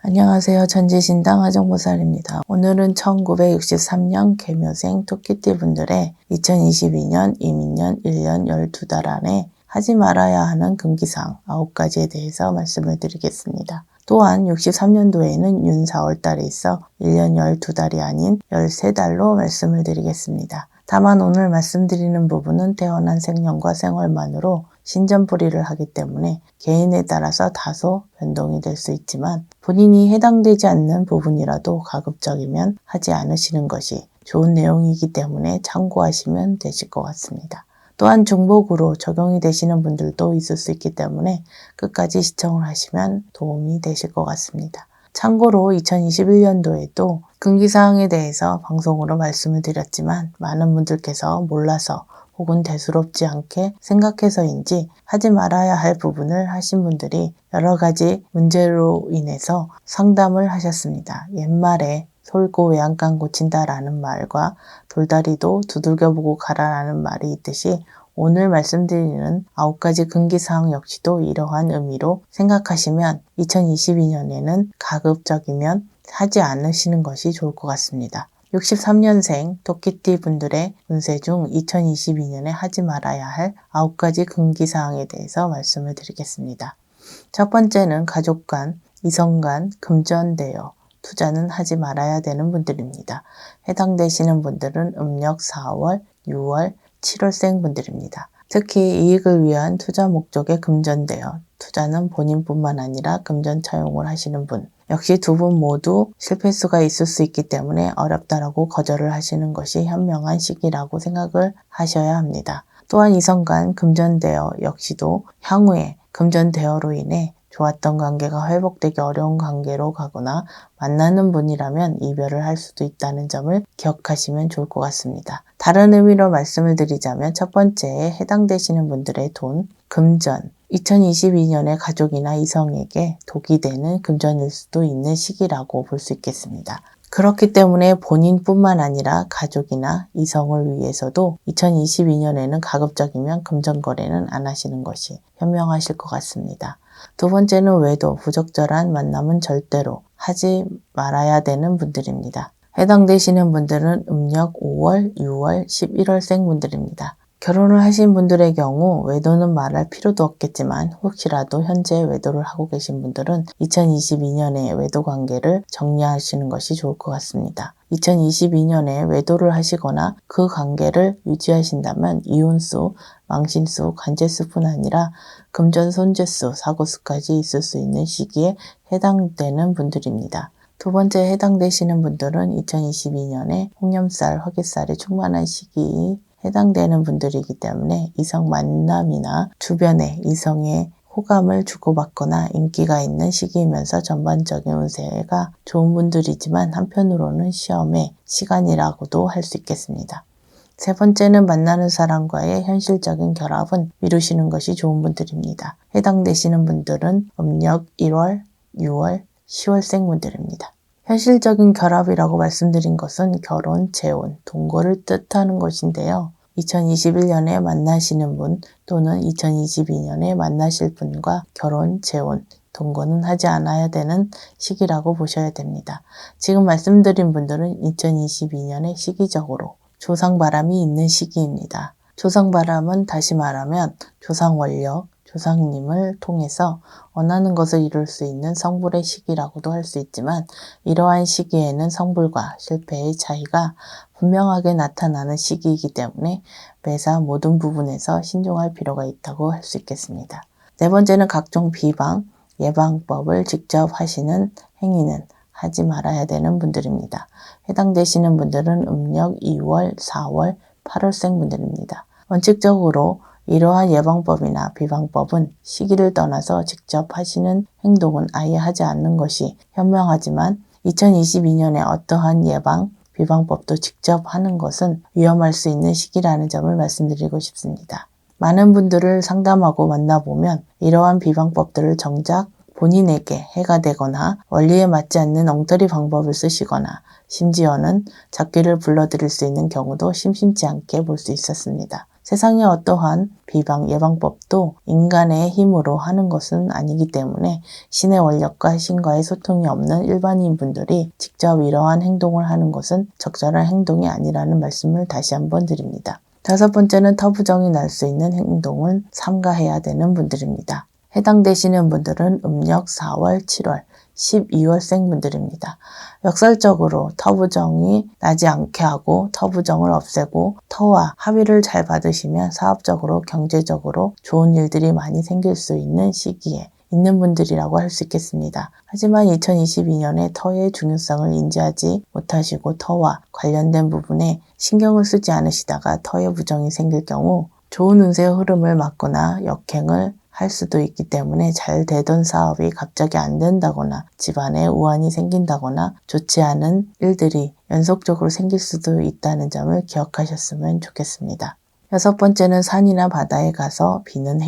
안녕하세요. 천지신당 하정보살입니다. 오늘은 1963년 개묘생 토끼띠 분들의 2022년 이민년 1년 12달 안에 하지 말아야 하는 금기사항 9가지에 대해서 말씀을 드리겠습니다. 또한 63년도에는 윤 4월달에 있어 1년 12달이 아닌 13달로 말씀을 드리겠습니다. 다만 오늘 말씀드리는 부분은 태어난 생년과 생월만으로 신전풀이를 하기 때문에 개인에 따라서 다소 변동이 될 수 있지만 본인이 해당되지 않는 부분이라도 가급적이면 하지 않으시는 것이 좋은 내용이기 때문에 참고하시면 되실 것 같습니다. 또한 중복으로 적용이 되시는 분들도 있을 수 있기 때문에 끝까지 시청을 하시면 도움이 되실 것 같습니다. 참고로 2021년도에도 금기사항에 대해서 방송으로 말씀을 드렸지만 많은 분들께서 몰라서 혹은 대수롭지 않게 생각해서인지 하지 말아야 할 부분을 하신 분들이 여러 가지 문제로 인해서 상담을 하셨습니다. 옛말에 솔고 외양간 고친다라는 말과 돌다리도 두들겨보고 가라라는 말이 있듯이 오늘 말씀드리는 9가지 금기사항 역시도 이러한 의미로 생각하시면 2022년에는 가급적이면 하지 않으시는 것이 좋을 것 같습니다. 63년생 토끼띠 분들의 운세 중 2022년에 하지 말아야 할 9가지 금기사항에 대해서 말씀을 드리겠습니다. 첫 번째는 가족 간, 이성 간, 금전대여, 투자는 하지 말아야 되는 분들입니다. 해당되시는 분들은 음력 4월, 6월, 7월생 분들입니다. 특히 이익을 위한 투자 목적의 금전대여, 투자는 본인뿐만 아니라 금전 차용을 하시는 분, 역시 두 분 모두 실패수가 있을 수 있기 때문에 어렵다라고 거절을 하시는 것이 현명한 시기라고 생각을 하셔야 합니다. 또한 이성 간 금전대여 역시도 향후에 금전대여로 인해 좋았던 관계가 회복되기 어려운 관계로 가거나 만나는 분이라면 이별을 할 수도 있다는 점을 기억하시면 좋을 것 같습니다. 다른 의미로 말씀을 드리자면 첫 번째에 해당되시는 분들의 돈, 금전, 2022년에 가족이나 이성에게 독이 되는 금전일 수도 있는 시기라고 볼 수 있겠습니다. 그렇기 때문에 본인뿐만 아니라 가족이나 이성을 위해서도 2022년에는 가급적이면 금전 거래는 안 하시는 것이 현명하실 것 같습니다. 두 번째는 외도, 부적절한 만남은 절대로 하지 말아야 되는 분들입니다. 해당되시는 분들은 음력 5월, 6월, 11월생 분들입니다. 결혼을 하신 분들의 경우 외도는 말할 필요도 없겠지만 혹시라도 현재 외도를 하고 계신 분들은 2022년에 외도 관계를 정리하시는 것이 좋을 것 같습니다. 2022년에 외도를 하시거나 그 관계를 유지하신다면 이혼수, 망신수, 간제수뿐 아니라 금전 손재수, 사고수까지 있을 수 있는 시기에 해당되는 분들입니다. 두 번째 해당되시는 분들은 2022년에 홍염살, 화개살이 충만한 시기에 해당되는 분들이기 때문에 이성 만남이나 주변에 이성의 호감을 주고받거나 인기가 있는 시기이면서 전반적인 운세가 좋은 분들이지만 한편으로는 시험의 시간이라고도 할 수 있겠습니다. 세 번째는 만나는 사람과의 현실적인 결합은 미루시는 것이 좋은 분들입니다. 해당되시는 분들은 음력 1월, 6월, 10월생 분들입니다. 현실적인 결합이라고 말씀드린 것은 결혼, 재혼, 동거를 뜻하는 것인데요. 2021년에 만나시는 분 또는 2022년에 만나실 분과 결혼, 재혼, 동거는 하지 않아야 되는 시기라고 보셔야 됩니다. 지금 말씀드린 분들은 2022년에 시기적으로 조상바람이 있는 시기입니다. 조상바람은 다시 말하면 조상원력, 조상님을 통해서 원하는 것을 이룰 수 있는 성불의 시기라고도 할 수 있지만 이러한 시기에는 성불과 실패의 차이가 분명하게 나타나는 시기이기 때문에 매사 모든 부분에서 신중할 필요가 있다고 할 수 있겠습니다. 네 번째는 각종 비방, 예방법을 직접 하시는 행위는 하지 말아야 되는 분들입니다. 해당되시는 분들은 음력 2월, 4월, 8월생 분들입니다. 원칙적으로 이러한 예방법이나 비방법은 시기를 떠나서 직접 하시는 행동은 아예 하지 않는 것이 현명하지만 2022년에 어떠한 예방, 비방법도 직접 하는 것은 위험할 수 있는 시기라는 점을 말씀드리고 싶습니다. 많은 분들을 상담하고 만나보면 이러한 비방법들을 정작 본인에게 해가 되거나 원리에 맞지 않는 엉터리 방법을 쓰시거나 심지어는 잡귀를 불러들일 수 있는 경우도 심심치 않게 볼 수 있었습니다. 세상의 어떠한 비방 예방법도 인간의 힘으로 하는 것은 아니기 때문에 신의 원력과 신과의 소통이 없는 일반인 분들이 직접 이러한 행동을 하는 것은 적절한 행동이 아니라는 말씀을 다시 한번 드립니다. 다섯 번째는 터부정이 날 수 있는 행동을 삼가해야 되는 분들입니다. 해당되시는 분들은 음력 4월, 7월, 12월생 분들입니다. 역설적으로 터부정이 나지 않게 하고 터부정을 없애고 터와 합의를 잘 받으시면 사업적으로 경제적으로 좋은 일들이 많이 생길 수 있는 시기에 있는 분들이라고 할 수 있겠습니다. 하지만 2022년에 터의 중요성을 인지하지 못하시고 터와 관련된 부분에 신경을 쓰지 않으시다가 터의 부정이 생길 경우 좋은 운세의 흐름을 막거나 역행을 할 수도 있기 때문에 잘 되던 사업이 갑자기 안 된다거나 집안에 우환이 생긴다거나 좋지 않은 일들이 연속적으로 생길 수도 있다는 점을 기억하셨으면 좋겠습니다. 여섯 번째는 산이나 바다에 가서 비는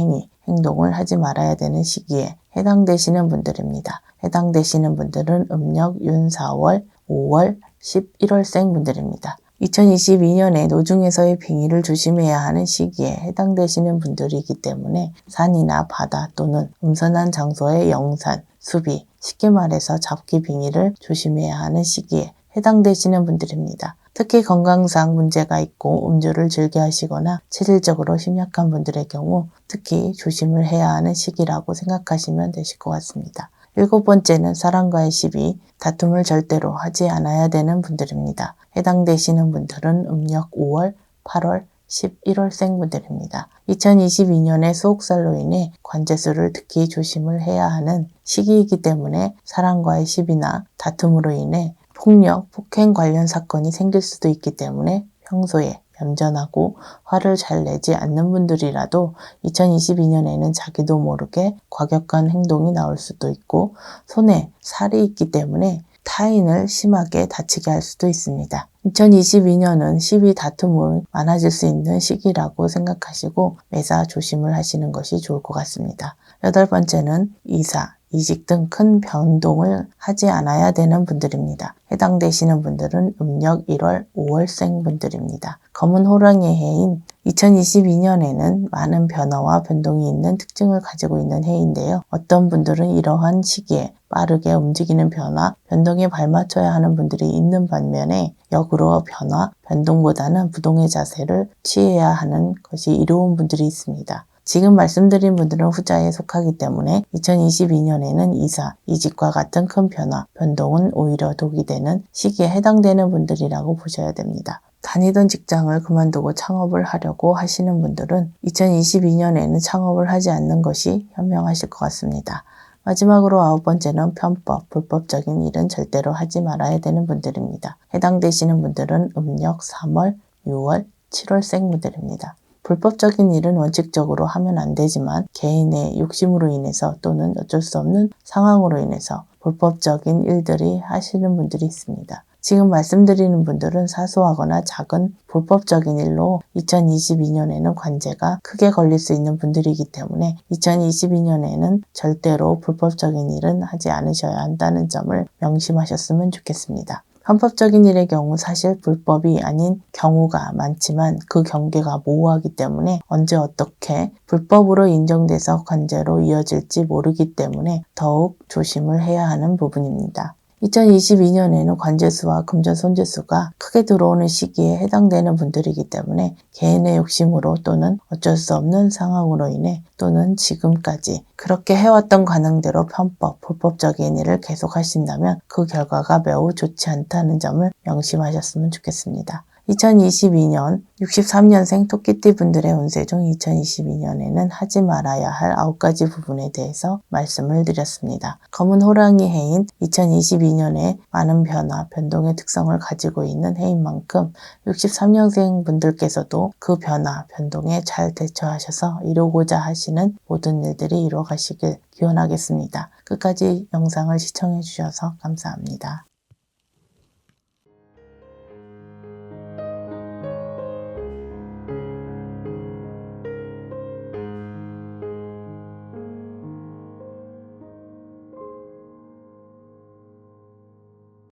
행동을 하지 말아야 되는 시기에 해당되시는 분들입니다. 해당되시는 분들은 음력 윤 4월, 5월, 11월생 분들입니다. 2022년에 노중에서의 빙의를 조심해야 하는 시기에 해당되시는 분들이기 때문에 산이나 바다 또는 음선한 장소의 영산, 수비, 쉽게 말해서 잡기 빙의를 조심해야 하는 시기에 해당되시는 분들입니다. 특히 건강상 문제가 있고 음주를 즐겨 하시거나 체질적으로 심약한 분들의 경우 특히 조심을 해야 하는 시기라고 생각하시면 되실 것 같습니다. 일곱 번째는 사람과의 시비, 다툼을 절대로 하지 않아야 되는 분들입니다. 해당되시는 분들은 음력 5월, 8월, 11월생 분들입니다. 2022년에 수옥살로 인해 관제수를 특히 조심을 해야 하는 시기이기 때문에 사람과의 시비나 다툼으로 인해 폭력, 폭행 관련 사건이 생길 수도 있기 때문에 평소에 얌전하고 화를 잘 내지 않는 분들이라도 2022년에는 자기도 모르게 과격한 행동이 나올 수도 있고 손에 살이 있기 때문에 타인을 심하게 다치게 할 수도 있습니다. 2022년은 시비 다툼이 많아질 수 있는 시기라고 생각하시고 매사 조심을 하시는 것이 좋을 것 같습니다. 여덟 번째는 이사, 이직 등 큰 변동을 하지 않아야 되는 분들입니다. 해당되시는 분들은 음력 1월, 5월생 분들입니다. 검은 호랑이의 해인 2022년에는 많은 변화와 변동이 있는 특징을 가지고 있는 해인데요. 어떤 분들은 이러한 시기에 빠르게 움직이는 변화, 변동에 발맞춰야 하는 분들이 있는 반면에 역으로 변화, 변동보다는 부동의 자세를 취해야 하는 것이 이로운 분들이 있습니다. 지금 말씀드린 분들은 후자에 속하기 때문에 2022년에는 이사, 이직과 같은 큰 변화, 변동은 오히려 독이 되는 시기에 해당되는 분들이라고 보셔야 됩니다. 다니던 직장을 그만두고 창업을 하려고 하시는 분들은 2022년에는 창업을 하지 않는 것이 현명하실 것 같습니다. 마지막으로 아홉 번째는 편법, 불법적인 일은 절대로 하지 말아야 되는 분들입니다. 해당되시는 분들은 음력 3월, 6월, 7월생 분들입니다. 불법적인 일은 원칙적으로 하면 안 되지만 개인의 욕심으로 인해서 또는 어쩔 수 없는 상황으로 인해서 불법적인 일들이 하시는 분들이 있습니다. 지금 말씀드리는 분들은 사소하거나 작은 불법적인 일로 2022년에는 관제가 크게 걸릴 수 있는 분들이기 때문에 2022년에는 절대로 불법적인 일은 하지 않으셔야 한다는 점을 명심하셨으면 좋겠습니다. 편법적인 일의 경우 사실 불법이 아닌 경우가 많지만 그 경계가 모호하기 때문에 언제 어떻게 불법으로 인정돼서 관제로 이어질지 모르기 때문에 더욱 조심을 해야 하는 부분입니다. 2022년에는 관제수와 금전 손재수가 크게 들어오는 시기에 해당되는 분들이기 때문에 개인의 욕심으로 또는 어쩔 수 없는 상황으로 인해 또는 지금까지 그렇게 해왔던 관행대로 편법, 불법적인 일을 계속 하신다면 그 결과가 매우 좋지 않다는 점을 명심하셨으면 좋겠습니다. 2022년 63년생 토끼띠 분들의 운세 중 2022년에는 하지 말아야 할 9가지 부분에 대해서 말씀을 드렸습니다. 검은 호랑이 해인 2022년에 많은 변화, 변동의 특성을 가지고 있는 해인 만큼 63년생 분들께서도 그 변화, 변동에 잘 대처하셔서 이루고자 하시는 모든 일들이 이루어가시길 기원하겠습니다. 끝까지 영상을 시청해 주셔서 감사합니다.